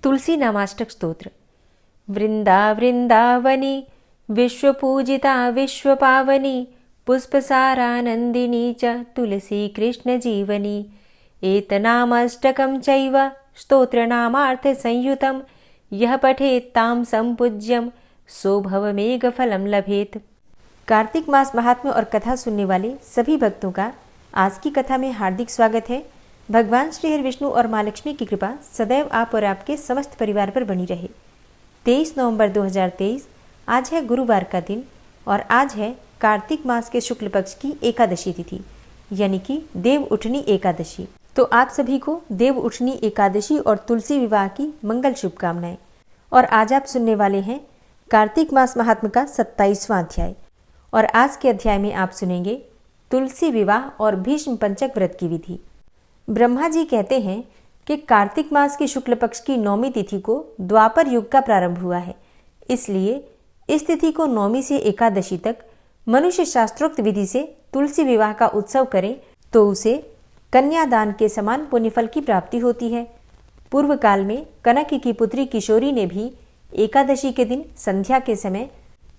तुलसी नामाष्टक स्तोत्र। वृंदावनी विश्वपूजिता विश्वपावनी पुष्पसारानंदिनी च तुलसी कृष्ण जीवनी। एतनामाष्टकं चैव स्तोत्रनामार्थ संयुतं यह पठेत् तां संपूज्यं सो भवमेघफलं लभेत। कार्तिक मास महात्म्य और कथा सुनने वाले सभी भक्तों का आज की कथा में हार्दिक स्वागत है। भगवान श्री हरि विष्णु और माँ लक्ष्मी की कृपा सदैव आप और आपके समस्त परिवार पर बनी रहे। 23 नवंबर 2023 आज है गुरुवार का दिन और आज है कार्तिक मास के शुक्ल पक्ष की एकादशी तिथि यानी कि देव उठनी एकादशी। तो आप सभी को देव उठनी एकादशी और तुलसी विवाह की मंगल शुभकामनाएं। और आज आप सुनने वाले हैं कार्तिक मास महात्म्य का 27वां अध्याय। और आज के अध्याय में आप सुनेंगे तुलसी विवाह और भीष्म पंचक व्रत की विधि। ब्रह्मा जी कहते हैं कि कार्तिक मास की शुक्ल पक्ष की नौमी तिथि को द्वापर युग का प्रारंभ हुआ है, इसलिए इस तिथि को नौमी से एकादशी तक मनुष्य शास्त्रोक्त विधि से तुलसी विवाह का उत्सव करे तो उसे कन्यादान के समान पुण्यफल की प्राप्ति होती है। पूर्व काल में कनक की पुत्री किशोरी ने भी एकादशी के दिन संध्या के समय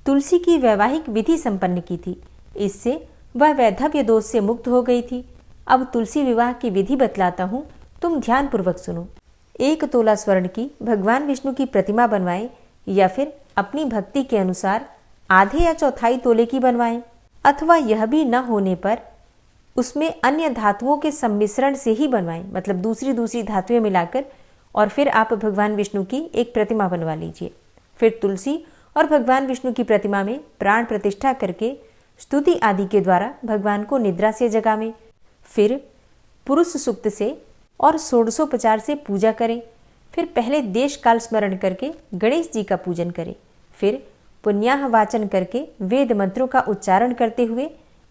तुलसी की वैवाहिक विधि संपन्न की थी। इससे वह वैधव्य दोष से मुक्त हो गई थी। अब तुलसी विवाह की विधि बतलाता हूँ, तुम ध्यान पूर्वक सुनो। 1 तोला स्वर्ण की भगवान विष्णु की प्रतिमा बनवाएं या फिर अपनी भक्ति के अनुसार आधे या चौथाई तोले की बनवाएं, अथवा यह भी न होने पर उसमें अन्य धातुओं के सम्मिश्रण से ही बनवाएं, मतलब दूसरी धातुएं मिलाकर, और फिर आप भगवान विष्णु की एक प्रतिमा बनवा लीजिए। फिर तुलसी और भगवान विष्णु की प्रतिमा में प्राण प्रतिष्ठा करके स्तुति आदि के द्वारा भगवान को निद्रा से जगावें। फिर पुरुष सूक्त से और षोडशोपचार से पूजा करें। फिर पहले देश काल स्मरण करके गणेश जी का पूजन करें। फिर पुण्याह वाचन करके वेद मंत्रों का उच्चारण करते हुए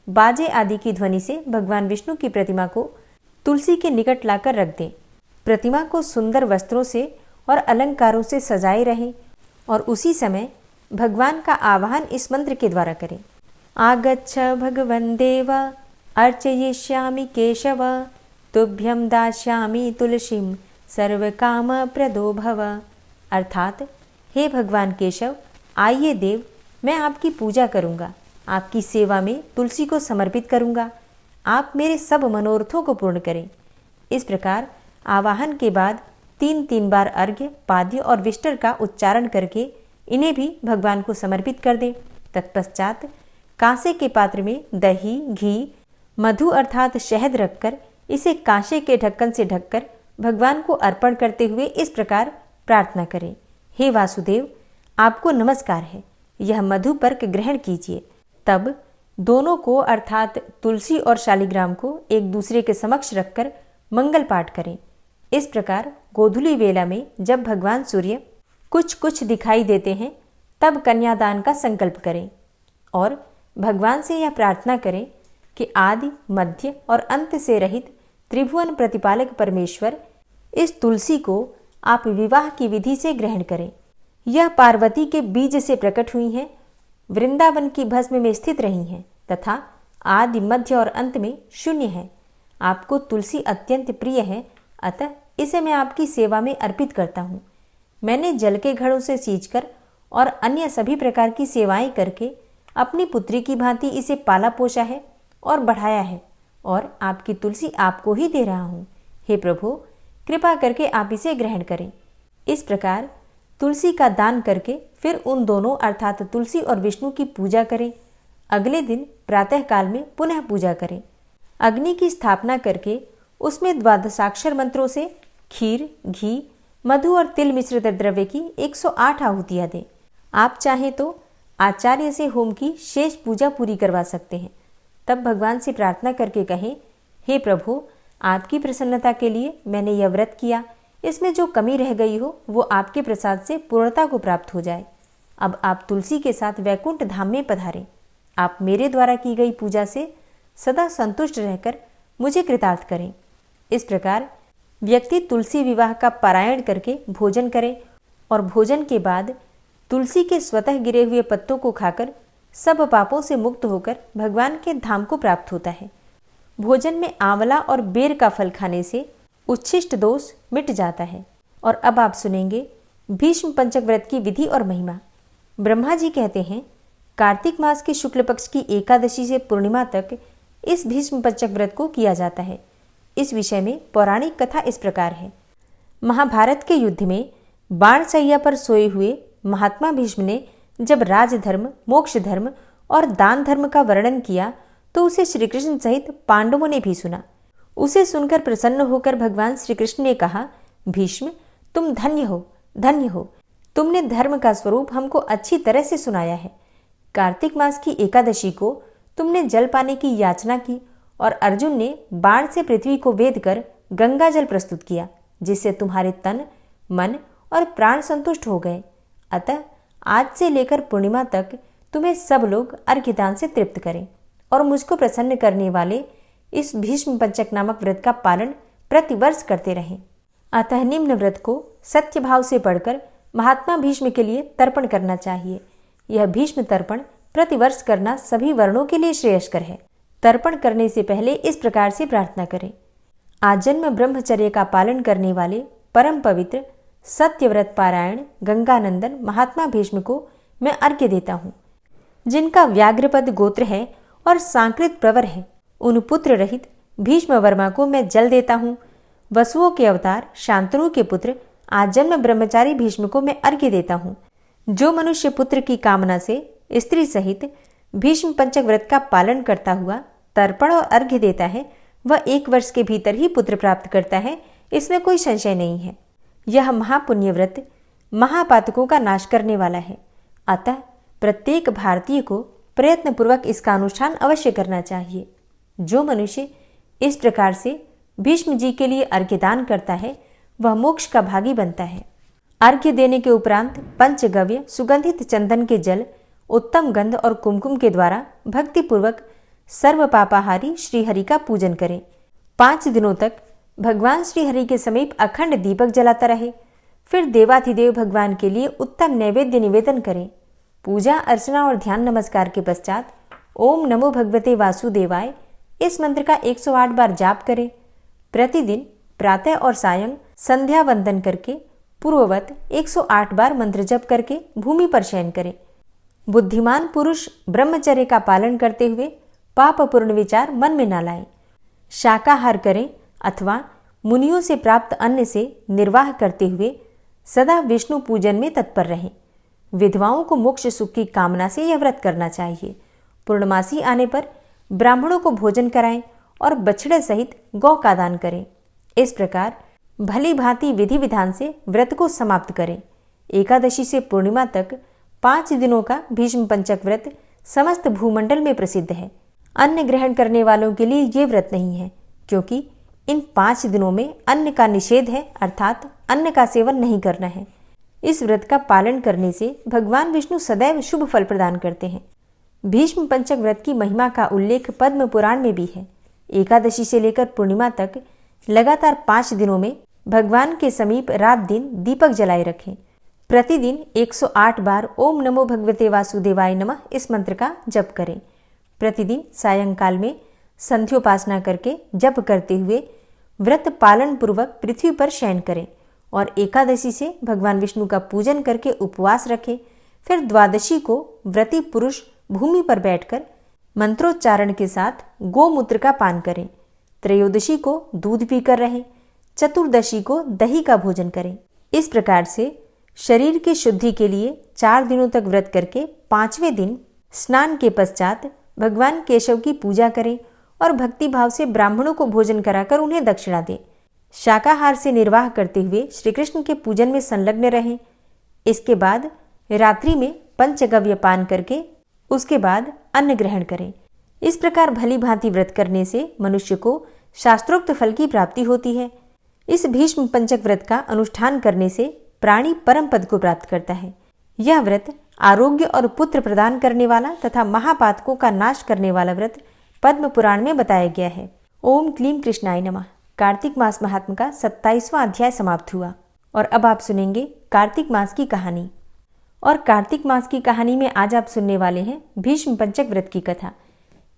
बाजे आदि की ध्वनि से भगवान विष्णु की प्रतिमा को तुलसी के निकट लाकर रख दें। प्रतिमा को सुंदर वस्त्रों से और अलंकारों से सजाए रहें और उसी समय भगवान का आवाहन इस मंत्र के द्वारा करें। आगच्छ भगवन् देव अर्चयिष्यामि केशव तुभ्यं दास्यामि तुलसीं सर्वकाम प्रदो भव। अर्थात हे भगवान केशव, आइए देव, मैं आपकी पूजा करूंगा, आपकी सेवा में तुलसी को समर्पित करूंगा, आप मेरे सब मनोरथों को पूर्ण करें। इस प्रकार आवाहन के बाद 3 बार अर्घ्य, पाद्य और विष्टर का उच्चारण करके इन्हें भी भगवान को समर्पित कर दें। तत्पश्चात कांसे के पात्र में दही, घी, मधु अर्थात शहद रखकर इसे कांसे के ढक्कन से ढककर भगवान को अर्पण करते हुए इस प्रकार प्रार्थना करें। हे वासुदेव, आपको नमस्कार है, यह मधुपर्क ग्रहण कीजिए। तब दोनों को अर्थात तुलसी और शालिग्राम को एक दूसरे के समक्ष रखकर मंगल पाठ करें। इस प्रकार गोधूली वेला में जब भगवान सूर्य कुछ दिखाई देते हैं तब कन्यादान का संकल्प करें और भगवान से यह प्रार्थना करें कि आदि, मध्य और अंत से रहित त्रिभुवन प्रतिपालक परमेश्वर इस तुलसी को आप विवाह की विधि से ग्रहण करें। यह पार्वती के बीज से प्रकट हुई हैं, वृंदावन की भस्म में स्थित रही हैं तथा आदि, मध्य और अंत में शून्य है। आपको तुलसी अत्यंत प्रिय है, अतः इसे मैं आपकी सेवा में अर्पित करता हूँ। मैंने जल के घड़ों से सींचकर और अन्य सभी प्रकार की सेवाएं करके अपनी पुत्री की भांति इसे पाला पोषा है और बढ़ाया है, और आपकी तुलसी आपको ही दे रहा हूँ। हे प्रभु, कृपा करके आप इसे ग्रहण करें। इस प्रकार तुलसी का दान करके फिर उन दोनों अर्थात तुलसी और विष्णु की पूजा करें। अगले दिन प्रातः काल में पुनः पूजा करें। अग्नि की स्थापना करके उसमें द्वादशाक्षर मंत्रों से खीर, घी, मधु और तिल मिश्रित द्रव्य की 108 आहुतियाँ दें। आप चाहें तो आचार्य से होम की शेष पूजा पूरी करवा सकते हैं। तब भगवान से प्रार्थना करके कहें, हे प्रभु, आपकी प्रसन्नता के लिए मैंने यह व्रत किया, इसमें जो कमी रह गई हो वो आपके प्रसाद से पूर्णता को प्राप्त हो जाए। अब आप तुलसी के साथ वैकुंठ धाम में पधारें। आप मेरे द्वारा की गई पूजा से सदा संतुष्ट रहकर मुझे कृतार्थ करें। इस प्रकार व्यक्ति तुलसी विवाह का पारायण करके भोजन करे और भोजन के बाद तुलसी के स्वतः गिरे हुए पत्तों को खाकर सब पापों से मुक्त होकर भगवान के धाम को प्राप्त होता है। भोजन में आंवला और बेर का फल खाने से उच्छिष्ट दोष मिट जाता है। और अब आप सुनेंगे भीष्म पंचक व्रत की विधि और महिमा। ब्रह्मा जी कहते हैं, कार्तिक मास के शुक्ल पक्ष की एकादशी से पूर्णिमा तक इस भीष्म पंचक व्रत को किया जाता है। इस विषय में पौराणिक कथा इस प्रकार है। महाभारत के युद्ध में बाणशैया पर सोए हुए महात्मा भीष्म ने जब राजधर्म, मोक्ष धर्म और दान धर्म का वर्णन किया तो उसे श्री कृष्ण सहित पांडवों ने भी सुना। उसे सुनकर प्रसन्न होकर भगवान श्री कृष्ण ने कहा, भीष्म तुम धन्य हो, धन्य हो। तुमने धर्म का स्वरूप हमको अच्छी तरह से सुनाया है। कार्तिक मास की एकादशी को तुमने जल पाने की याचना की और अर्जुन ने बाण से पृथ्वी को वेद कर गंगा जल प्रस्तुत किया, जिससे तुम्हारे तन, मन और प्राण संतुष्ट हो गए। अतः आज से लेकर पूर्णिमा तक तुम्हें सब लोग अर्घ्यदान से तृप्त करें और मुझको प्रसन्न करने वाले इस भीष्म पंचक नामक व्रत का पालन प्रतिवर्ष करते रहें। अतः निम्न व्रत को सत्य भाव से पढ़कर महात्मा भीष्म के लिए तर्पण करना चाहिए। यह भीष्म तर्पण प्रतिवर्ष करना सभी वर्णों के लिए श्रेयस्कर है। तर्पण करने से पहले इस प्रकार से प्रार्थना करें, आजन्म ब्रह्मचर्य का पालन करने वाले परम पवित्र सत्यव्रत पारायण गंगानंदन महात्मा भीष्म को मैं अर्घ्य देता हूँ, जिनका व्याघ्रपद गोत्र है और सांकृत प्रवर है। उन पुत्र रहित भीष्म वर्मा को मैं जल देता हूँ। वसुओं के अवतार शांतनु के पुत्र आजन्म ब्रह्मचारी भीष्म को मैं अर्घ्य देता हूँ। जो मनुष्य पुत्र की कामना से स्त्री सहित भीष्म पंचक व्रत का पालन करता हुआ तर्पण और अर्घ्य देता है, वह 1 वर्ष के भीतर ही पुत्र प्राप्त करता है, इसमें कोई संशय नहीं है। यह महापुण्य व्रत महापातकों का नाश करने वाला है। अतः प्रत्येक भारतीय को प्रयत्नपूर्वक इसका अनुष्ठान अवश्य करना चाहिए। जो मनुष्य इस प्रकार से भीष्म जी के लिए अर्घ्यदान करता है, वह मोक्ष का भागी बनता है। अर्घ्य देने के उपरांत पंचगव्य सुगंधित चंदन के जल, उत्तम गंध और कुमकुम के द्वारा भक्तिपूर्वक सर्व पापाहारी श्रीहरि का पूजन करें। 5 दिनों तक भगवान श्रीहरि के समीप अखंड दीपक जलाता रहे। फिर देवाधिदेव भगवान के लिए उत्तम नैवेद्य निवेदन करें। पूजा अर्चना और ध्यान नमस्कार के पश्चात ओम नमो भगवते वासुदेवाय इस मंत्र का 108 बार जाप करें। प्रतिदिन प्रातः और सायं संध्या वंदन करके पूर्ववत 108 बार मंत्र जप करके भूमि पर शयन करें। बुद्धिमान पुरुष ब्रह्मचर्य का पालन करते हुए पापपूर्ण विचार मन में न लाएं। शाकाहार करें अथवा मुनियों से प्राप्त अन्न से निर्वाह करते हुए सदा विष्णु पूजन में तत्पर रहें। विधवाओं को मोक्ष सुख की कामना से यह व्रत करना चाहिए। पूर्णमासी आने पर ब्राह्मणों को भोजन कराएं और बछड़े सहित गौ का दान करें। इस प्रकार भली भांति विधि विधान से व्रत को समाप्त करें। एकादशी से पूर्णिमा तक 5 दिनों का भीष्म पंचक व्रत समस्त भूमंडल में प्रसिद्ध है। अन्न ग्रहण करने वालों के लिए ये व्रत नहीं है, क्योंकि इन 5 दिनों में अन्न का निषेध है, अर्थात अन्न का सेवन नहीं करना है। इस व्रत का पालन करने से भगवान विष्णु सदैव शुभ फल प्रदान करते हैं। भीष्म पंचक व्रत की महिमा का उल्लेख पद्म पुराण में भी है। एकादशी से लेकर पूर्णिमा तक लगातार 5 दिनों में भगवान के समीप रात दिन दीपक जलाए रखें। प्रतिदिन 108 बार ओम नमो भगवते वासुदेवाय नमः इस मंत्र का जप करें। प्रतिदिन सायंकाल में संध्योपासना करके जप करते हुए व्रत पालन पूर्वक पृथ्वी पर शयन करें और एकादशी से भगवान विष्णु का पूजन करके उपवास रखें। फिर द्वादशी को व्रती पुरुष भूमि पर बैठकर मंत्रोच्चारण के साथ गोमूत्र का पान करें। त्रयोदशी को दूध पीकर रहें। चतुर्दशी को दही का भोजन करें। इस प्रकार से शरीर की शुद्धि के लिए 4 दिनों तक व्रत करके 5वें दिन स्नान के पश्चात भगवान केशव की पूजा करें और भक्ति भाव से ब्राह्मणों को भोजन कराकर उन्हें दक्षिणा दें। शाकाहार से निर्वाह करते हुए श्री कृष्ण के पूजन में संलग्न रहें। इसके बाद रात्रि में पंचगव्य पान करके उसके बाद अन्न ग्रहण करें। इस प्रकार भली भांति व्रत करने से मनुष्य को शास्त्रोक्त फल की प्राप्ति होती है। इस भीष्म पंचक व्रत का अनुष्ठान करने से प्राणी परम पद को प्राप्त करता है। यह व्रत आरोग्य और पुत्र प्रदान करने वाला तथा महापातकों का नाश करने वाला व्रत पद्म पुराण में बताया गया है। ओम क्लीम कृष्णाय नमः। कार्तिक मास महात्म का 27वां अध्याय समाप्त हुआ और अब आप सुनेंगे कार्तिक मास की कहानी। और कार्तिक मास की कहानी में आज आप सुनने वाले हैं भीष्म पंचक व्रत की कथा।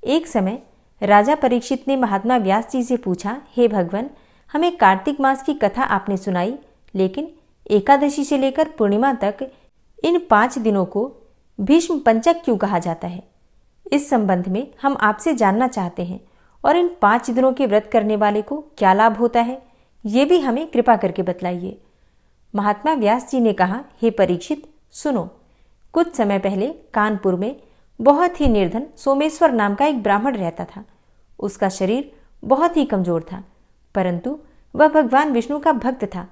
एक समय राजा परीक्षित ने महात्मा व्यास जी से पूछा, हे भगवान, हमें कार्तिक मास की कथा आपने सुनाई, लेकिन एकादशी से लेकर पूर्णिमा तक इन 5 दिनों को भीष्म पंचक क्यों कहा जाता है, इस संबंध में हम आपसे जानना चाहते हैं। और इन 5 दिनों के व्रत करने वाले को क्या लाभ होता है, ये भी हमें कृपा करके बतलाइए। महात्मा व्यास जी ने कहा, हे परीक्षित सुनो, कुछ समय पहले कानपुर में बहुत ही निर्धन सोमेश्वर नाम का एक ब्राह्मण रहता था। उसका शरीर बहुत ही कमजोर था, परंतु वह भगवान विष्णु का भक्त था।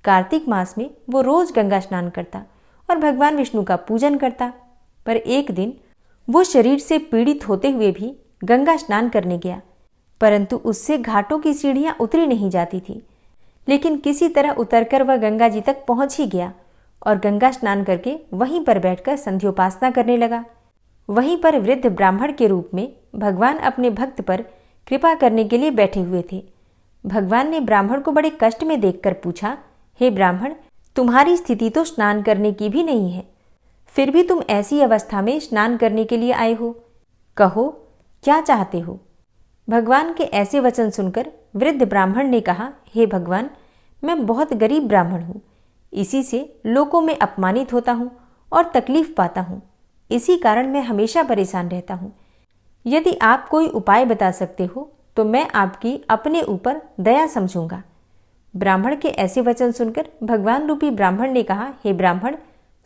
कार्तिक मास में वो रोज गंगा स्नान करता और भगवान विष्णु का पूजन करता। पर एक दिन वो शरीर से पीड़ित होते हुए भी गंगा स्नान करने गया, परंतु उससे घाटों की सीढ़ियां उतरी नहीं जाती थी। लेकिन किसी तरह उतरकर वह गंगा जी तक पहुंच ही गया और गंगा स्नान करके वहीं पर बैठकर संध्योपासना करने लगा। वहीं पर वृद्ध ब्राह्मण के रूप में भगवान अपने भक्त पर कृपा करने के लिए बैठे हुए थे। भगवान ने ब्राह्मण को बड़े कष्ट में देखकर पूछा, हे ब्राह्मण, तुम्हारी स्थिति तो स्नान करने की भी नहीं है, फिर भी तुम ऐसी अवस्था में स्नान करने के लिए आए हो, कहो क्या चाहते हो। भगवान के ऐसे वचन सुनकर वृद्ध ब्राह्मण ने कहा, हे भगवान, मैं बहुत गरीब ब्राह्मण हूँ, इसी से लोगों में अपमानित होता हूँ और तकलीफ पाता हूँ। इसी कारण मैं हमेशा परेशान रहता हूँ। यदि आप कोई उपाय बता सकते हो तो मैं आपकी अपने ऊपर दया समझूंगा। ब्राह्मण के ऐसे वचन सुनकर भगवान रूपी ब्राह्मण ने कहा, हे ब्राह्मण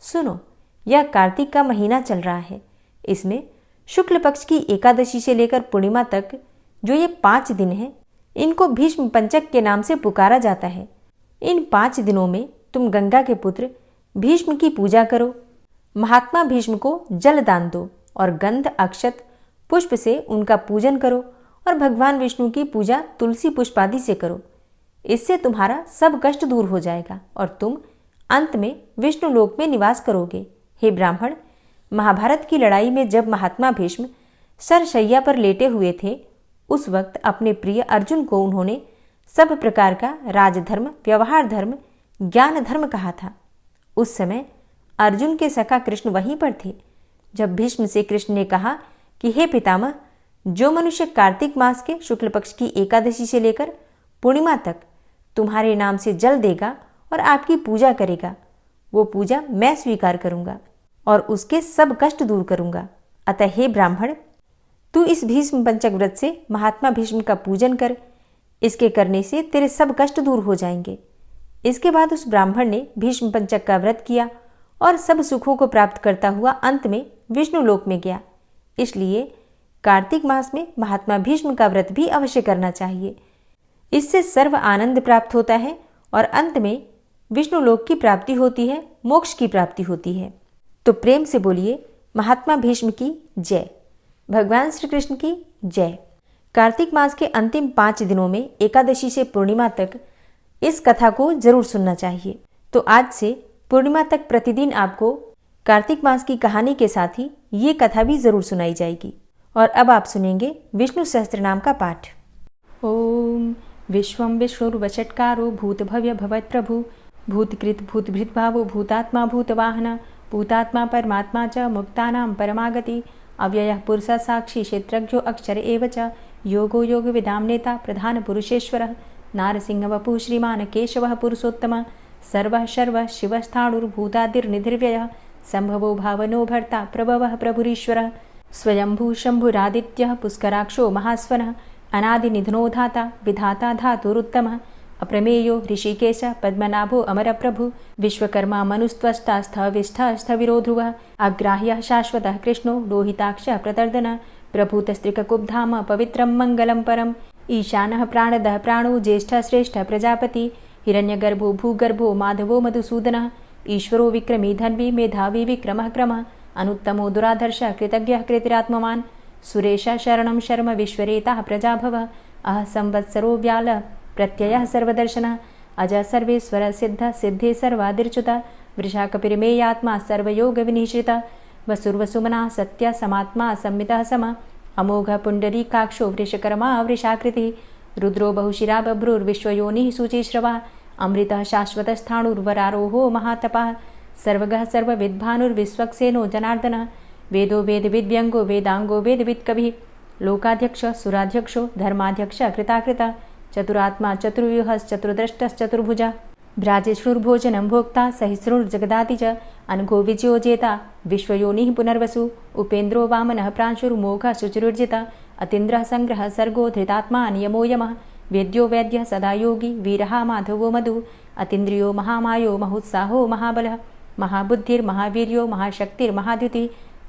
सुनो, यह कार्तिक का महीना चल रहा है। इसमें शुक्ल पक्ष की एकादशी से लेकर पूर्णिमा तक जो ये 5 दिन हैं, इनको भीष्म पंचक के नाम से पुकारा जाता है। इन 5 दिनों में तुम गंगा के पुत्र भीष्म की पूजा करो, महात्मा भीष्म को जल दान दो और गंध अक्षत पुष्प से उनका पूजन करो और भगवान विष्णु की पूजा तुलसी पुष्प आदि से करो। इससे तुम्हारा सब कष्ट दूर हो जाएगा और तुम अंत में विष्णु लोक में निवास करोगे। हे ब्राह्मण, महाभारत की लड़ाई में जब महात्मा भीष्म सरशैया पर लेटे हुए थे, उस वक्त अपने प्रिय अर्जुन को उन्होंने सब प्रकार का राजधर्म, व्यवहार धर्म, ज्ञान धर्म कहा था। उस समय अर्जुन के सखा कृष्ण वहीं पर थे। जब भीष्म से कृष्ण ने कहा कि हे पितामह, जो मनुष्य कार्तिक मास के शुक्ल पक्ष की एकादशी से लेकर पूर्णिमा तक तुम्हारे नाम से जल देगा और आपकी पूजा करेगा, वो पूजा मैं स्वीकार करूंगा और उसके सब कष्ट दूर करूंगा। अतः हे ब्राह्मण, तू इस भीष्म पंचक व्रत से महात्मा भीष्म का पूजन कर, इसके करने से तेरे सब कष्ट दूर हो जाएंगे। इसके बाद उस ब्राह्मण ने भीष्म पंचक का व्रत किया और सब सुखों को प्राप्त करता हुआ अंत में विष्णु लोक में गया। इसलिए कार्तिक मास में महात्मा भीष्म का व्रत भी अवश्य करना चाहिए। इससे सर्व आनंद प्राप्त होता है और अंत में विष्णु लोक की प्राप्ति होती है, मोक्ष की प्राप्ति होती है। तो प्रेम से बोलिए महात्मा भीष्म की जय, भगवान श्री कृष्ण की जय। कार्तिक मास के अंतिम 5 दिनों में एकादशी से पूर्णिमा तक इस कथा को जरूर सुनना चाहिए। तो आज से पूर्णिमा तक प्रतिदिन आपको कार्तिक मास की कहानी के साथ ही ये कथा भी जरूर सुनाई जाएगी। और अब आप सुनेंगे विष्णु सहस्त्रनाम का पाठ। ओम विश्वं विष्णुर्वषट्कारो भूतभव्य भवत्प्रभु भूतकृत भूतभृद्भावो भूतात्मा भूतवाहन भूतात्मा परमात्मा च मुक्तानां परमागति अव्ययः पुरुषः साक्षी क्षेत्रज्ञो अक्षर एव च योगो योगविदां नेता प्रधान पुरुषेश्वरः नारसिंहवपुः श्रीमान् केशवः पुरुषोत्तमः सर्वः शर्वः शिवस्थाणुर्भूतादिर्निधिर्व्ययः संभवो भावनो भर्ता प्रभवः प्रभुरीश्वरः स्वयंभू शंभुरादित्यः पुष्कराक्षो महास्वनः अनादिनिधनो धाता विधाता धातुरुत्तमः अप्रमेयो ऋषिकेश पद्मनाभो अमरप्रभु विश्वकर्मा मनुस्त्वष्टा स्थविष्ठः स्थविरो ध्रुवः अग्राह्यः शाश्वतः कृष्णो लोहिताक्षः प्रतर्दनः प्रभूतस्त्रिककुब्धाम पवित्रं मङ्गलं परम् ईशानः प्राणदः प्राणो ज्येष्ठः श्रेष्ठः प्रजापति हिरण्यगर्भो भूगर्भो माधवो मधुसूदनः ईश्वरो विक्रमी धन्वी मेधावी विक्रमः क्रमः अनुत्तमो दुराधर्षः कृतज्ञः कृतिरात्मवान् सुरेशः शरणं शर्म विश्वरेताः प्रजाभवः अह संवत्सरो व्यालः प्रत्ययः सर्वदर्शनः अजः सर्वेश्वरः सिद्धः सिद्धे सर्वादिर्च्युतः वृषाकपिर्मेयात्मा सर्वयोगविनिश्रितः वसुर्वसुमनः सत्यः समात्मा संमितः समः अमोघः पुण्डरीकाक्षो वृषकर्मा वृषाकृतिः रुद्रो बहुशिरा बभ्रुर्विश्वयोनिः शुचिश्रवः अमृतः शाश्वतस्थाणुर्वरारोहो महातपः सर्वगः सर्वविद्भानुर्विश्वक्सेनो जनार्दनः वेदो वेदविद्व्यङ्गो वेदाङ्गो वेदवित्कविः लोकाध्यक्षः सुराध्यक्षो धर्माध्यक्षः कृताकृतः चतुरात्मा चतुर्व्यूहश्चतुर्द्रष्टश्चतुर्भुजः भ्राजिष्णुर्भोजनं भोक्ता सहिष्णुर्जगदाति च अनघो विजयो जेता विश्वयोनिः पुनर्वसु उपेन्द्रो वामनः प्रांशुर्मोघः शुचिरुर्जिता अतीन्द्रः संग्रहः सर्गो धृतात्मा नियमो यमः वेद्यो वैद्यः सदा योगी वीरः माधवो मधु अतीन्द्रियो महामायो महोत्साहो महाबलः महाबुद्धिर्महावीर्यो महाशक्तिर्महाद्युतिः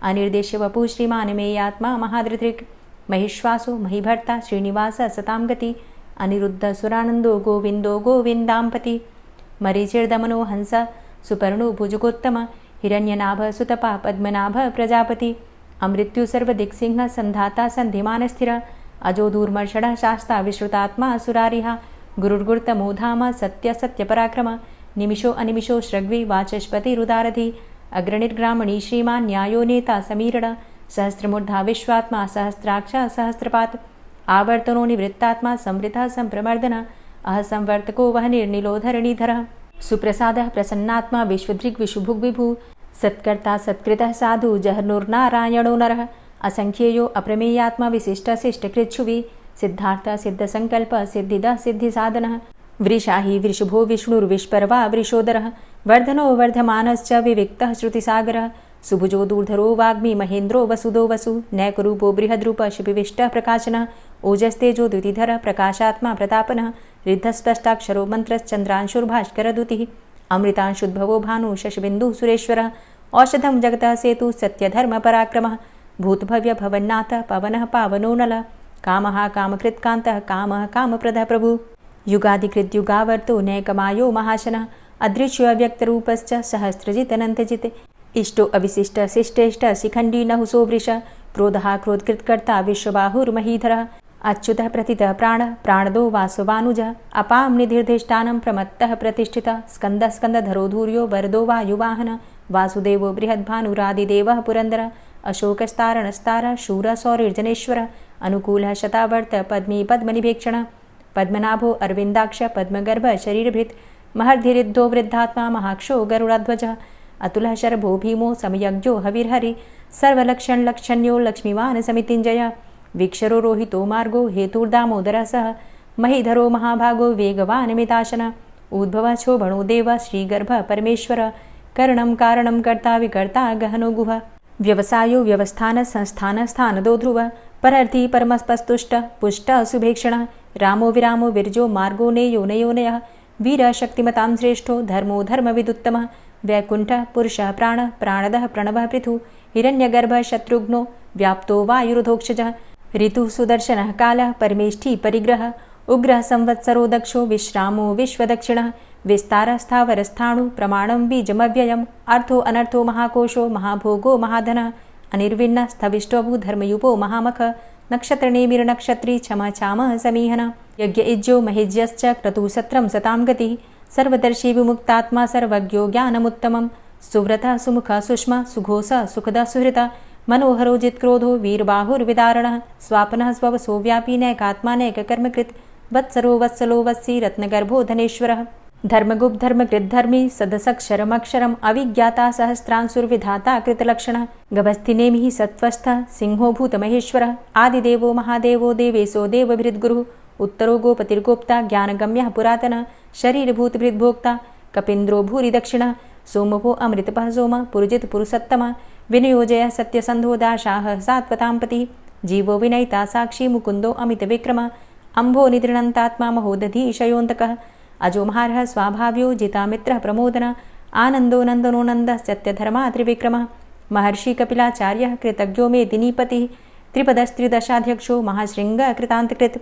अनिर्देश्य वपुः श्रीमान् मेयात्मा महाधृतिक् महिश्वासो महीभर्ता श्रीनिवासः सतां गति अनिरुद्धः सुरानन्दो गोविन्दो गोविन्दाम्पति मरीचिर्दमनो हंस सुपर्णो भुजगोत्तम हिरण्यनाभः सुतपा पद्मनाभः प्रजापति अमृत्यु सर्वदिक्सिंह संधाता सन्धिमानस्थिर अजो दूर्मर्षणः शास्ता विश्रुतात्मा सुरारिः गुरुर्गुरुतमो धाम सत्य सत्यपराक्रम निमिषो अनिमिषो श्रग्वी वाचस्पतिरुदारधि अग्रणिर्ग्रामणी श्रीमान् न्यायो नेता समीरण सहस्रमूर्धा विश्वात्मा सहस्राक्ष सहस्रपात् आवर्तनो निवृत्तात्मा संवृतः संप्रमर्दन अहसंवर्तको वह निर्निलोधरणीधरः सुप्रसादः प्रसन्नात्मा विश्वदृग्विशुभुग्विभु सत्कर्ता सत्कृतः साधु जहर्नुर्नारायणो नरः असंख्येयो अप्रमेयात्मा विशिष्टशिष्टकृच्छुवि सिद्धार्थ सिद्धसंकल्प सिद्धिदः सिद्धिसाधनः वृषाहि वृषभो विष्णुर्विष्पर्वा वृषोदरः वर्धनो वर्धमानश्च विविक्तः श्रुतिसागरः सुभुजो दूर्धरो वाग्मी महेन्द्रो वसुदो वसु नैकरूपो बृहद्रूप शिपिविष्टः प्रकाशनः ओजस्तेजो द्युतिधरः प्रकाशात्मा प्रतापनः रिद्धस्पष्टाक्षरो मन्त्रश्चन्द्रांशुर्भास्करदुतिः अमृतांशुद्भवो भानु शशबिन्दुः सुरेश्वरः औषधं जगतः सेतु सत्यधर्मपराक्रमः भूतभव्य भवन्नाथ पवनः पावनो नलः कामः कामकृत्कान्तः कामः कामप्रदः प्रभु युगादिकृद्युगावर्तो नैकमायो महाशनः अदृश्योऽव्यक्तरूपश्च सहस्रजितनन्तजित् इष्टो अविशिष्ट शिष्टेष्ट शिखण्डी नहुसो वृष क्रोधः क्रोधकृत्कर्ता विश्वबाहुर्महीधरः अच्युतः प्रतितः प्राणदो वासवानुजः अपां निधिर्धिष्ठानं प्रमत्तः प्रतिष्ठितः स्कन्दः स्कन्दधरो धूर्यो वरदो वायुवाहनः वासुदेवो बृहद्भानुरादिदेवः पुरन्दरः अशोकस्तारणस्तारः शूरः सौरिर्जनेश्वरः अनुकूलः शतावर्त पद्मी पद्मनिभेक्षणः पद्मनाभो अरविन्दाक्ष पद्मगर्भ शरीरभृत् महर्धिरिद्धो वृद्धात्मा महाक्षो गरुडाध्वजः अतुलः शरभो भीमो समयज्ञो हविर्हरि सर्वलक्षणलक्षण्यो लक्ष्मीवान् समितिञ्जयः वीक्षरो रोहितो मार्गो हेतुर्दामोदरः सह महीधरो महाभागो वेगवान् मिताशनः उद्भवः क्षोभणो देवः श्रीगर्भः परमेश्वरः करणं कारणं कर्ता विकर्ता गहनो गुहः व्यवसायो व्यवस्थान संस्थान स्थानदो ध्रुवः परर्थी परमस्पस्तुष्ट पुष्ट सुभेक्षणः रामो विरामो विरजो मार्गो नेयो नयोनयः वीरः शक्तिमतां श्रेष्ठो धर्मो धर्मविदुत्तमः वैकुण्ठः पुरुषः प्राणः प्राणदः प्रणवः पृथु हिरण्यगर्भः शत्रुघ्नो व्याप्तो वायुरुधोक्षजः ऋतुः सुदर्शनः कालः परमेष्ठी परिग्रहः उग्रः संवत्सरो दक्षो विश्रामो विश्वदक्षिणः विस्तारः स्थावरस्थाणु प्रमाणं बीजमव्ययम् अर्थो अनर्थो महाकोशो महाभोगो महाधनः अनिर्विण्णः स्थविष्टोऽभू धर्मयुपो महामखः नक्षत्रनेमिर्नक्षत्री क्षमा चामः समीहनः यज्ञ इज्यो महेज्यश्च क्रतुसत्रं सतां गतिः सर्वदर्शी विमुक्तात्मा सर्वज्ञो ज्ञानमुत्तमं सुव्रतः सुमुखः सुष्मा सुघोषः सुखदः सुहृतः मनोहरो जित्क्रोधो वीरबाहुर्विदारणः स्वापनः स्ववसो व्यापी नैकात्मा नैककर्मकृत् वत्सरो वत्सलो वत्सी रत्नगर्भो धनेश्वरः धर्मगुप्त धर्मकृद्धर्मी सदसक्षरमक्षरम् अविज्ञाता सहस्रांशुर्विधाता कृतलक्षणः गभस्तिनेमिः सत्त्वस्थः सिंहो भूतमहेश्वरः आदिदेवो महादेवो देवेशो देवभृद्गुरुः उत्तरो गोपतिर्गोप्ता ज्ञानगम्यः पुरातनः शरीरभूतभृद्भोक्ता कपीन्द्रो भूरि दक्षिणः सोमपो अमृतपः सोमः पुरुजित पुरुषोत्तमः विनयोजयः सत्यसन्धो दाशाः सात्वताम्पतिः जीवो विनयिता साक्षी मुकुन्दो अमितविक्रमः अम्भो निद्रणन्तात्मा महोदधीशयोऽन्तकः अजो महारः स्वाभाव्यो जितामित्रः प्रमोदनः आनन्दो नन्दनो नन्दः सत्यधर्मा त्रिविक्रमः महर्षि कपिलाचार्यः कृतज्ञो मेदिनीपतिः त्रिपदस्त्रिदशाध्यक्षो महाशृङ्गः कृतान्तकृत्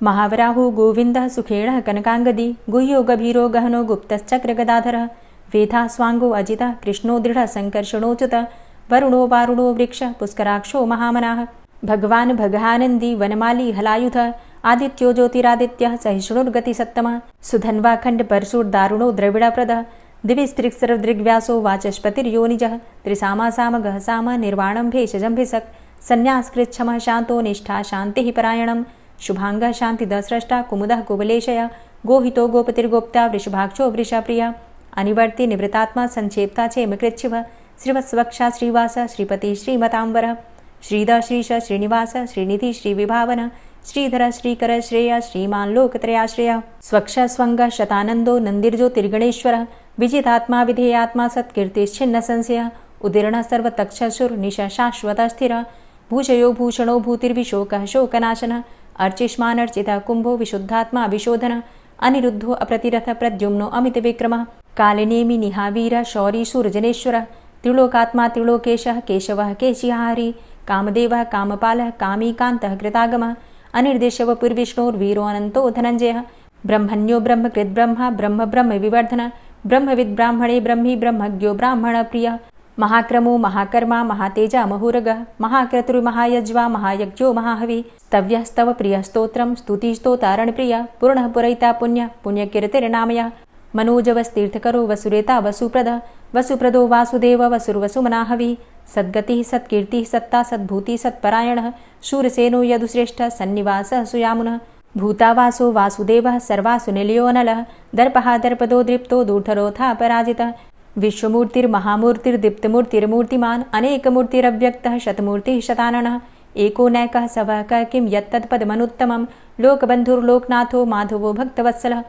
महावराहो गोविन्दः सुखेणः कनकाङ्गदी गुह्यो गभीरो गहनो गुप्तश्चक्रगदाधरः वेधा स्वाङ्गो अजितः कृष्णो दृढः सङ्कर्षणोच्युतः वरुणो वारुणो वृक्षः पुष्कराक्षो महामनाः भगवान् भगानन्दी वनमाली हलायुधः आदित्यो ज्योतिरादित्यः सहिष्णुर्गतिसत्तमः सुधन्वाखण्डपरशुर्दारुणो द्रविडप्रदः दिविस्त्रिक्सरदृग्व्यासो वाचस्पतिर्योनिजः त्रिसामासामगः साम निर्वाणं भेषजम्भिषक् सन्न्यासकृच्छमः शान्तो निष्ठा शान्तिः परायणं शुभाङ्गः शान्तिदस्रष्टा कुमुदः कुवलेशयः गोहितो गोपतिर्गोप्ता वृषभाक्षो वृषप्रियः अनिवर्ति निवृतात्मा संक्षेप्ता चेमकृच्छिवः श्रीवत्सवक्षा श्रीवास श्रीपति श्रीमतांबर श्रीद श्रीश श्रीनिवास श्रीनिधि श्रीविभावन श्रीधर श्रीकर श्रेय श्रीमान लोकत्रयाश्रय स्वक्ष स्वंग शतानंदो नंदिर्ज्योतिर्गणेश्वर विजितात्मा विधेयात्मा सत्कीर्तिश्छिन्न संशय उदीर्ण सर्वतक्षसुर निशा शाश्वत स्थिर भूषयो भूषणो भूतिर्विशोकः शोकनाशन अर्चिष्मानर्चितः कुंभो विशुद्धात्मा विशोधन अनिरुद्धो अप्रतिरथ प्रद्युम्नो अमित विक्रमः कालिनेमि निहावीर शौरी सूर्यजनेश्वर त्रिलोकात्मा त्रिलोकेशः केशवः केशिहारी कामदेवः कामपालः कामीकान्तः कृतागमः अनिर्देशव पुर्विष्णोर्वीरो अनन्तो धनञ्जयः ब्रह्मण्यो ब्रह्मकृद्ब्रह्मा ब्रह्म ब्रह्म विवर्धन ब्रह्मविद् ब्राह्मणे ब्रह्मी ब्रह्मज्ञो ब्राह्मण प्रियः महाक्रमो महाकर्मा महातेजा महुरगः महाक्रतुर्महायज्वा महायज्ञो महाहवि स्तव्यः स्तव प्रियः स्तोत्रं स्तुतिस्तोतारण प्रियः पूर्णः पुरैता पुण्य पुण्यकीर्तिर्नामयः मनोजवस्तीर्थकरो वसुरेता वसुप्रद वसुप्रदो वासुदेव वसुर्वसुमनाहवि सद्गतिः सत्कीर्तिः सत्ता सद्भूति सत्परायणः शूरसेनो यदुश्रेष्ठः सन्निवासः सुयामुनः भूतावासो वासुदेवः सर्वासु निलयोनलः दर्पः दर्पदो दृप्तो दूढरोथा पराजितः विश्वमूर्तिर्महामूर्तिर्दीप्तमूर्तिर्मूर्तिमान् अनेकमूर्तिरव्यक्तः शतमूर्तिः शताननः एको नैकः सवः किं यत्तत्पदमनुत्तमं लोकबन्धुर्लोकनाथो माधवो भक्तवत्सलः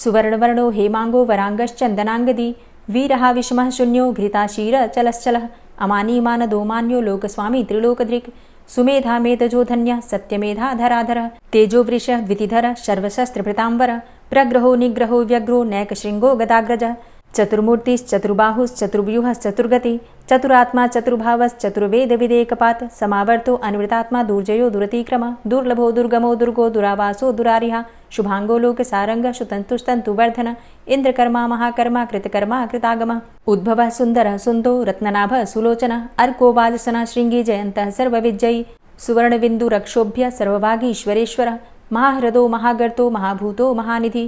सुवर्णवर्णो हेमाङ्गो वराङ्गश्चन्दनाङ्गदी वीरः विषमः शून्यो घृताशीरचलश्चलः अमानीमानदोमान्यो लोकस्वामी त्रिलोकदृक् सुमेधा मेधजो धन्यः सत्यमेधाधराधरः तेजोवृषः द्वितिधरः सर्वशस्त्रभृताम्बरः प्रग्रहो निग्रहो व्यग्रो नैकशृङ्गो गदाग्रजः चतुर्मूर्तिश्चतुर्बाहुश्चतुर्व्यूहश्चतुर्गति चतुरात्मा चतुर्भावश्चतुर्वेदविदेकपात् समावर्तो अनिवृतात्मा दुर्जयो दुरतिक्रम दुर्लभो दुर्गमो दुर्गो दुरावासो दुरारिः शुभांगो लोकसारंगः सुतन्तुस्तन्तुवर्धन इंद्रकर्मा महाकर्मा कृतकर्मा कृतागमः उद्भवः सुन्दरः सुन्दो रत्ननाभः सुलोचनः अर्को वाजसनः शृङ्गी जयन्तः सर्वविजयी सुवर्णबिन्दुरक्षोभ्य सर्वभागीश्वरेश्वरः महाह्रदो महागर्तो महाभूतो महानिधि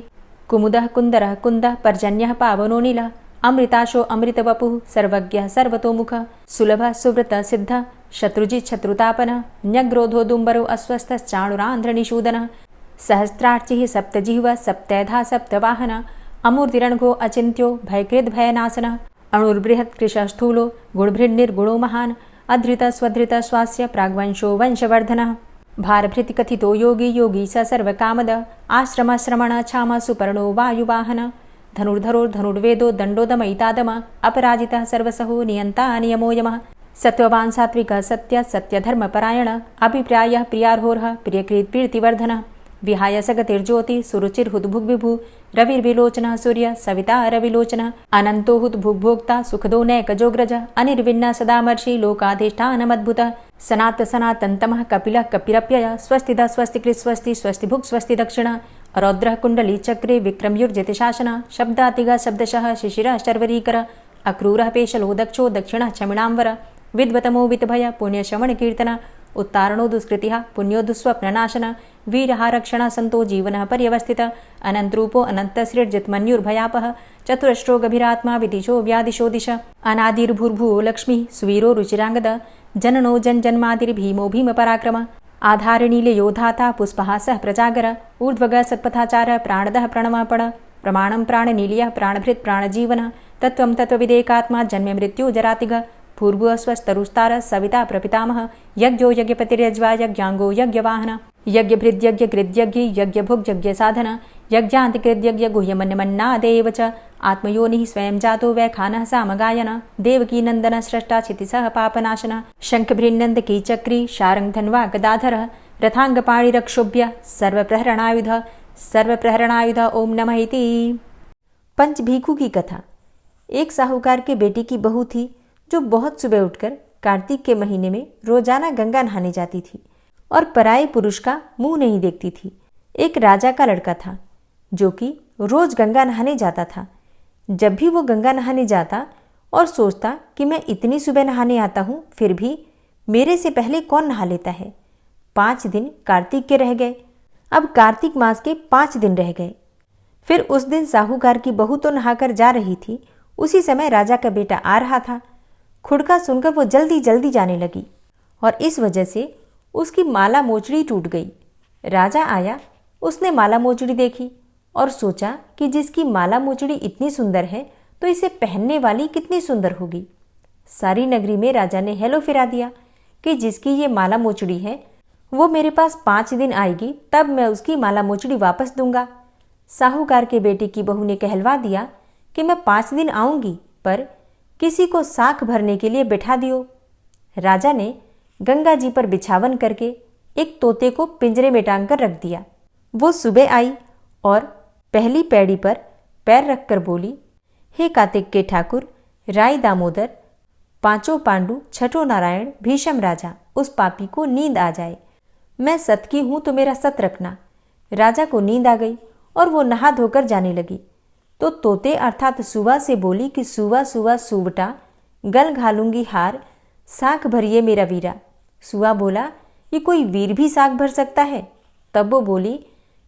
कुमुदः कुन्दरः कुन्दः पर्जन्यः पावनो नीलः अमृताशो अमृतवपुः सर्वज्ञः सर्वतोमुखः सुलभः सुव्रतः सिद्धः शत्रुजित् शत्रुतापनः न्यग्रोधो दुम्बरो अस्वस्थश्चाणुरान्ध्रनिषूदनः सहस्रार्चिः सप्तजिह्वः सप्तैधा सप्तवाहनः अमूर्तिरणघो अचिन्त्यो भयकृद्भयनाशनः अणुर्बृहत्कृशः स्थूलो गुणभृन्निर्गुणो महान् अधृतः स्वधृतः स्वास्य प्राग्वंशो वंशवर्धनः भारभृतिकथितो योगी योगी स सर्वकामद आश्रमश्रमण क्षाम सुपर्णो वायुवाहन धनुर्धरो धनुर्वेदो दण्डोदमयितादम अपराजितः सर्वसहो नियन्ता नियमो यमः सत्त्ववान् सात्विकः सत्य सत्यधर्मपरायण अभिप्रायः प्रियार्होरः प्रियकृत्प्रीतिवर्धनः विहाय सगतिर्ज्योति सुरुचिर्हुद्भुग्विभु रविर्विलोचनः सूर्य सविता रविलोचनः अनन्तो हुद्भुग्भोक्ता सुखदो नैकजोग्रज अनिर्विण्ण सदामर्षि लोकाधिष्ठानमद्भुतः सनात सनातन्तमः कपिलः कपिरप्यय स्वस्तिदा स्वस्तिकृत् स्वस्ति स्वस्तिभुक् स्वस्ति दक्षिणः रौद्रः कुण्डली चक्रे विक्रमयुर्जितशासनः शब्दातिगः शब्दशः शिशिरः शर्वरीकर अक्रूरः पेशलो दक्षो दक्षिणः क्षमिणाम्बर विद्वतमो वितभय पुण्यश्रवणकीर्तन उत्तारणो दुष्कृतिः पुण्यो दुःस्वप्ननाशन वीरः रक्षणः सन्तो जीवनः पर्यवस्थितः अनन्तरूपो अनन्तसृर्जितमन्युर्भयापः चतुरश्रो गभीरात्मा विदिशो व्यादिशो दिश अनादिर्भूर्भुवो लक्ष्मीः सुवीरो रुचिराङ्गद जननो जन्मादिर्भीमो भीमपराक्रम आधारनीलयोधाता पुष्पहासः प्रजागर ऊर्ध्वगः सत्पथाचारः प्राणदः प्रणमापण प्रमाणं प्राणनीलयः प्राणभृत् प्राणजीवनः तत्त्वं तत्त्वविदेकात्मा जन्ममृत्यु जरातिग पूर्वस्वस्तरुस्तार सविता प्रपितामह यज्ञो यज्ञपतिर्यज्वा यज्ञांगो यज्ञवाहन यज्ञभृद्यज्ञकृद्यज्ञ यज्ञभुग्यज्ञसाधन यज्ञान्तिकृद्यज्ञ गुह्यमन्यमन्नादेव च आत्मयोनिः स्वयं जातो वैखानः सामगायन देवकीनन्दन स्रष्टा क्षितिसः पापनाशन शङ्खभृन्नन्दकी चक्री शारङ्गधन्वा गदाधरः रथाङ्गपाणिरक्षोभ्य सर्वप्रहरणायुध ओम नमः इति। पंचभीखू की कथा। एक साहूकार के बेटे की बहू थी जो बहुत सुबह उठकर कार्तिक के महीने में रोजाना गंगा नहाने जाती थी और पराये पुरुष का मुंह नहीं देखती थी। एक राजा का लड़का था जो कि रोज गंगा नहाने जाता था। जब भी वो गंगा नहाने जाता और सोचता कि मैं इतनी सुबह नहाने आता हूँ फिर भी मेरे से पहले कौन नहा लेता है। 5 दिन कार्तिक के रह गए। अब कार्तिक मास के 5 दिन रह गए। फिर उस दिन साहूकार की बहू तो नहाकर जा रही थी, उसी समय राजा का बेटा आ रहा था। खुड़का सुनकर वो जल्दी जल्दी जाने लगी और इस वजह से उसकी माला मोचड़ी टूट गई। राजा आया, उसने माला मोचड़ी देखी और सोचा कि जिसकी माला मोचड़ी इतनी सुंदर है तो इसे पहनने वाली कितनी सुंदर होगी। सारी नगरी में राजा ने हेलो फिरा दिया कि जिसकी ये माला मोचड़ी है वो मेरे पास 5 दिन आएगी, तब मैं उसकी माला मोचड़ी वापस दूंगा। साहूकार के बेटे की बहू ने कहलवा दिया कि मैं 5 दिन आऊंगी, पर किसी को साख भरने के लिए बिठा दियो। राजा ने गंगा जी पर बिछावन करके एक तोते को पिंजरे में टांग कर रख दिया। वो सुबह आई और पहली पैड़ी पर पैर रखकर बोली, हे कार्तिक के ठाकुर, राय दामोदर, पांचों पांडु, छठो नारायण, भीषम राजा, उस पापी को नींद आ जाए। मैं सत की हूं तो मेरा सत रखना। राजा को नींद आ गई और वो नहा धोकर जाने लगी तो तोते अर्थात सुवा से बोली कि सुवा सुवा सुवटा, गल घालूंगी हार, साख भरिए मेरा वीरा। सुवा बोला, ये कोई वीर भी साख भर सकता है? तब वो बोली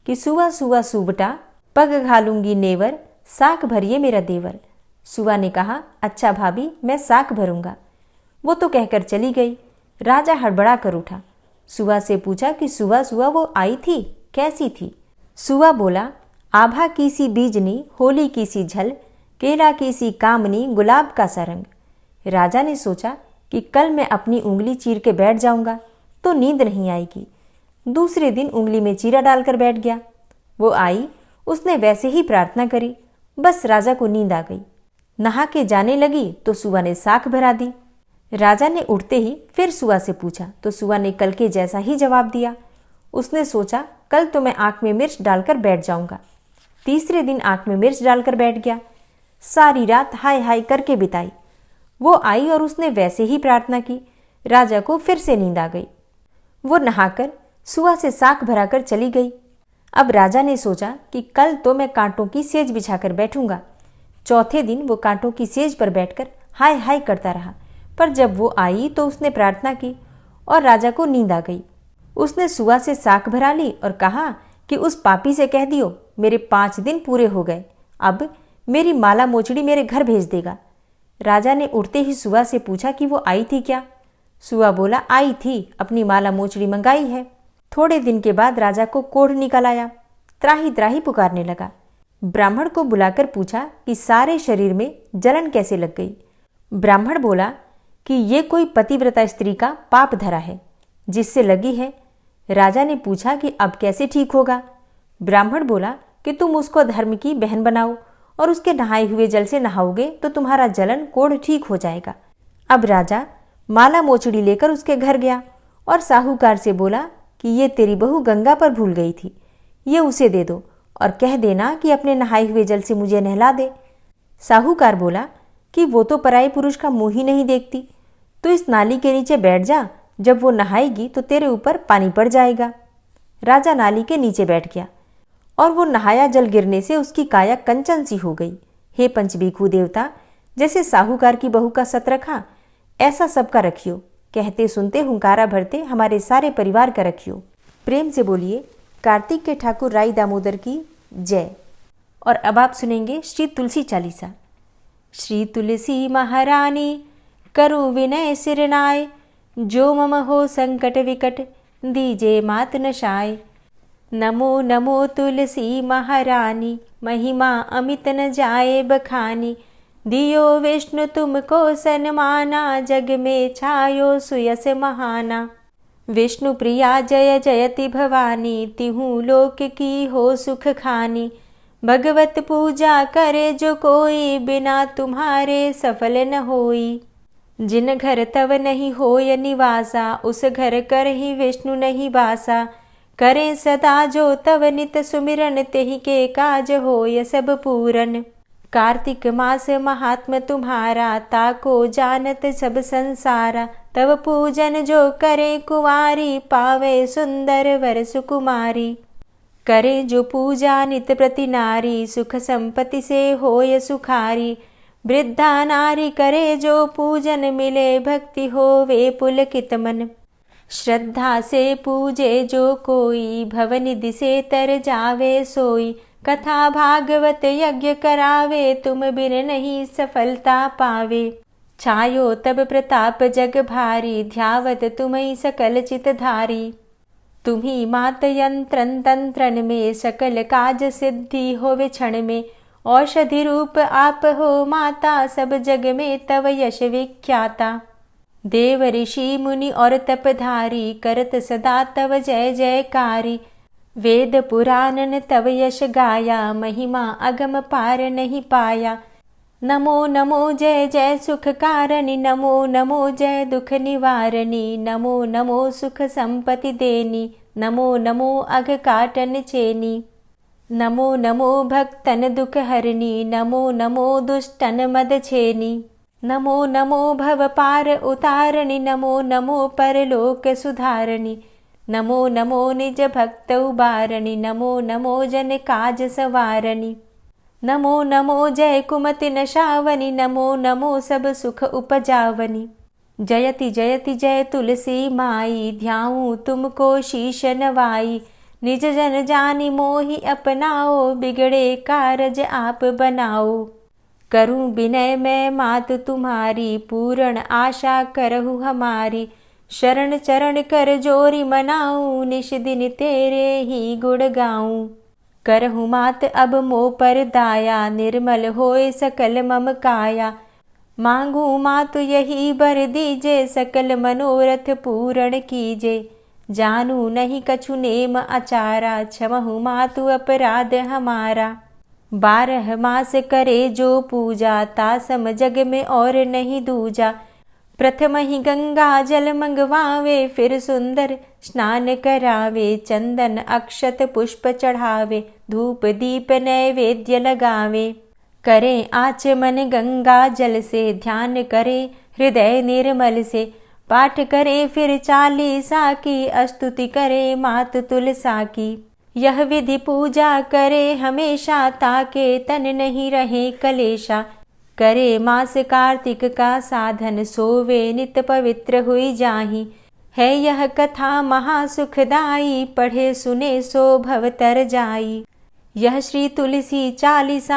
कि सुवा सुवा सुवटा, पग घालूंगी नेवर, साख भरिए मेरा देवर। सुवा ने कहा, अच्छा भाभी, मैं साख भरूंगा। वो तो कहकर चली गई। राजा हड़बड़ा कर उठा। सुवा से पूछा कि सुवा सुवा वो आई थी, कैसी थी? सुवा बोला, आभा की सी बीजनी, होली की सी झल, केला की सी कामनी, गुलाब का सा रंग। राजा ने सोचा कि कल मैं अपनी उंगली चीर के बैठ जाऊंगा तो नींद नहीं आएगी। दूसरे दिन उंगली में चीरा डालकर बैठ गया। वो आई, उसने वैसे ही प्रार्थना करी, बस राजा को नींद आ गई। नहा के जाने लगी तो सुवा ने साख भरा दी। राजा ने उठते ही फिर सुवा से पूछा तो सुवा ने कल के जैसा ही जवाब दिया। उसने सोचा कल तो मैं आंख में मिर्च डालकर बैठ जाऊंगा। तीसरे दिन आंख में मिर्च डालकर बैठ गया। सारी रात हाय हाय करके बिताई। वो आई और उसने वैसे ही प्रार्थना की। राजा को फिर से नींद आ गई। वो नहाकर सुवा से साख भराकर चली गई। अब राजा ने सोचा कि कल तो मैं कांटों की सेज बिछाकर बैठूंगा। चौथे दिन वो कांटों की सेज पर बैठकर हाय हाय करता रहा, पर जब वो आई तो उसने प्रार्थना की और राजा को नींद आ गई। उसने सुवा से साख भरा ली और कहा कि उस पापी से कह दियो मेरे 5 दिन पूरे हो गए, अब मेरी माला मोचड़ी मेरे घर भेज देगा। राजा ने उठते ही सुवा से पूछा कि वो आई थी क्या? सुवा बोला, आई थी, अपनी माला मोचड़ी मंगाई है। थोड़े दिन के बाद राजा को कोढ़ निकल आया। त्राही त्राही पुकारने लगा। ब्राह्मण को बुलाकर पूछा कि सारे शरीर में जलन कैसे लग गई। ब्राह्मण बोला कि ये कोई पतिव्रता स्त्री का पाप धरा है जिससे लगी है। राजा ने पूछा कि अब कैसे ठीक होगा? ब्राह्मण बोला कि तुम उसको धर्म की बहन बनाओ और उसके नहाए हुए जल से नहाओगे तो तुम्हारा जलन कोढ़ ठीक हो जाएगा। अब राजा माला मोचड़ी लेकर उसके घर गया और साहूकार से बोला कि ये तेरी बहू गंगा पर भूल गई थी, ये उसे दे दो और कह देना कि अपने नहाए हुए जल से मुझे नहला दे। साहूकार बोला कि वो तो पराये पुरुष का मुंह ही नहीं देखती, तो इस नाली के नीचे बैठ जा, जब वो नहाएगी तो तेरे ऊपर पानी पड़ जाएगा। राजा नाली के नीचे बैठ गया और वो नहाया जल गिरने से उसकी काया कंचन सी हो गई। हे पंचभीखू देवता, जैसे साहूकार की बहू का सत रखा ऐसा सबका रखियो। कहते सुनते हुंकारा भरते हमारे सारे परिवार का रखियो। प्रेम से बोलिए कार्तिक के ठाकुर राय दामोदर की जय। और अब आप सुनेंगे श्री तुलसी चालीसा। श्री तुलसी महारानी करो विनय सिरनाय, जो मम हो संकट विकट दीजे मात नशाय। नमो नमो तुलसी महारानी, महिमा अमित न जाए बखानी। दियो विष्णु तुमको सन्माना, जग में छायो सुयस महाना। विष्णु प्रिया जय जयति भवानी, तिहु लोक की हो सुख खानी। भगवत पूजा करे जो कोई, बिना तुम्हारे सफल न होई। जिन घर तव नहीं होय निवासा, उस घर कर ही विष्णु नहीं बासा। करें सदा जो तव नित सुमिरन, तेहि के काज होय सब पूरन। कार्तिक मास महात्म तुम्हारा, ताको जानत सब संसारा। तव पूजन जो करे कुंवारी, पावे सुंदर वर सुकुमारी। करे जो पूजा नित प्रति नारी, सुख संपत्ति से होय सुखारी। वृद्धा नारी करे जो पूजन, मिले भक्ति होवे पुलकित मन। श्रद्धा से पूजे जो कोई, भवनिधि से तर जावे सोई। कथा भागवत यज्ञ करावे, तुम बिन नहीं सफलता पावे। छायो तब प्रताप जग भारी, ध्यावत तुम्हीं सकल चित धारी। तुम्ही मात यंत्रन तंत्रन में, सकल काज सिद्धि होवे क्षण में। औषधि रूप आप हो माता, सब जग में तव यश विख्याता। देव ऋषि मुनि और तपधारी करत सदा तव जय जयकारी। वेद पुराणन तव यश गाया महिमा अगम पार नहीं पाया। नमो नमो जय जय सुख कारणी नमो नमो जय दुख निवारणी। नमो नमो सुख संपत्ति देनी नमो नमो अघ काटन चेनी। नमो नमो भक्तन दुख हरणी नमो नमो दुष्टन मद छेनी। नमो नमो भव पार उतारणी नमो नमो परलोक सुधारणी। नमो नमो निज भक्त उबारणी नमो नमो जन काज सवारणी। नमो नमो जय कुमति नशावनी नमो नमो सब सुख उपजावनी। जयति जयति जय तुलसी माई ध्याऊं तुमको शीश नवाई। निज जन जानी मोहि अपनाओ बिगड़े कारज आप बनाओ। करूं विनय मैं मात तुम्हारी पूर्ण आशा करहु हमारी। शरण चरण कर जोरी मनाऊं निश दिन तेरे ही गुण गाऊं। करहु मात अब मो पर दाया निर्मल होए सकल मम काया। मांगू मातु यही बर दीजे सकल मनोरथ पूर्ण कीजे। जानू नहीं कछु नेम आचारा क्षमहु मातु अपराध हमारा। 12 मास करे जो पूजा तासम जग में और नहीं दूजा। प्रथम ही गंगा जल मंगवावे फिर सुंदर स्नान करावे। चंदन अक्षत पुष्प चढ़ावे धूप दीप नैवेद्य लगावे। करें आचमन गंगा जल से ध्यान करे हृदय निर्मल से। पाठ करे फिर 40 की स्तुति करे मात तुलसा की। यह विधि पूजा करे हमेशा ताके तन नहीं रहे कलेशा। करे मास कार्तिक का साधन सोवे नित पवित्र हुई जाहि। है यह कथा महासुखदाई पढ़े सुने सो भव तर जाई। यह श्री तुलसी 40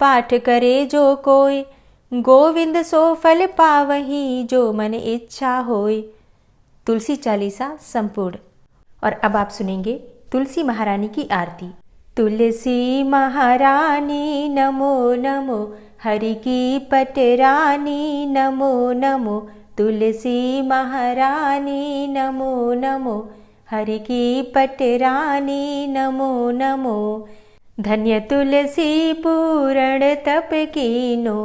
पाठ करे जो कोय। गोविंद सो फल पावही जो मन इच्छा होय। तुलसी 40 संपूर्ण। और अब आप सुनेंगे तुलसी महारानी की आरती। तुलसी महारानी नमो नमो हरि की पटरानी नमो नमो। तुलसी महारानी नमो नमो हरि की पटरानी नमो नमो। धन्य तुलसी पूर्ण तप कीनो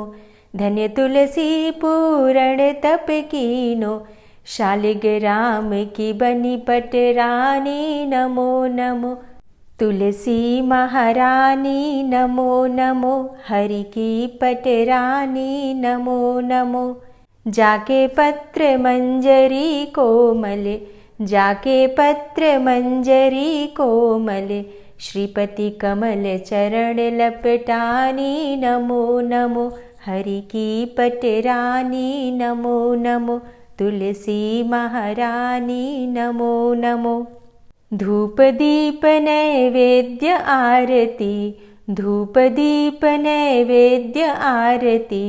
धन्य तुलसी पूर्ण तप कीनो। शालिग्राम की बनी पटरानी नमो नमो। तुलसी महारानी नमो नमो हरि की पटरानी नमो नमो। जाके पत्र मंजरी कोमल जाके पत्र मंजरी कोमल। श्रीपति कमल चरण लपटानी नमो नमो हरि की पटरानी नमो नमो। तुलसी महारानी नमो नमो। धूप दीप नैवेद्य आरती धूप दीप नैवेद्य आरती।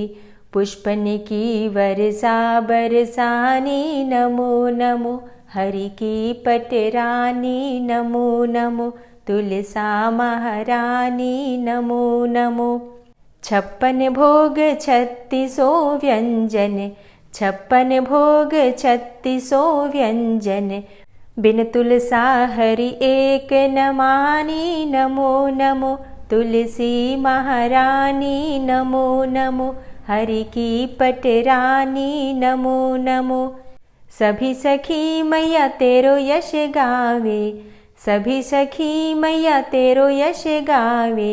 पुष्पन की वर्षा बरसानी नमो नमो हरि की पटरानी नमो नमो। तुलसा महारानी नमो नमो। 56 भोग 36 व्यंजन 56 भोग 36 व्यंजन। बिन तुलसा हरि एक न मानी नमो नमो। तुलसी महारानी नमो नमो हरि की पटरानी नमो नमो। सभी सखी मैया तेरो यश गावे सभी सखी मैया तेरो यश गावे।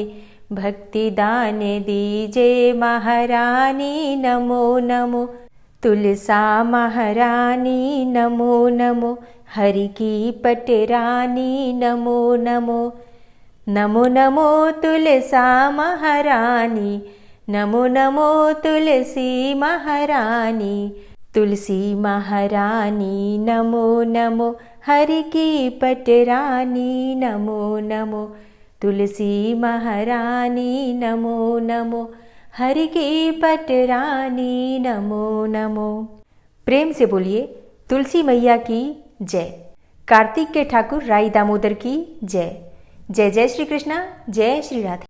भक्ति दान दीजे महारानी नमो नमो। तुलसा महारानी नमो नमो हरि की पटरानी नमो नमो। नमो नमो तुलसा महारानी नमो नमो तुलसी महारानी। तुलसी महारानी नमो नमो हरि की पटरानी नमो नमो। तुलसी महारानी नमो नमो हरि की पटरानी नमो नमो। प्रेम से बोलिए तुलसी मैया की जय। कार्तिक के ठाकुर राई दामोदर की जय। जय जय श्री कृष्णा जय श्री राधे।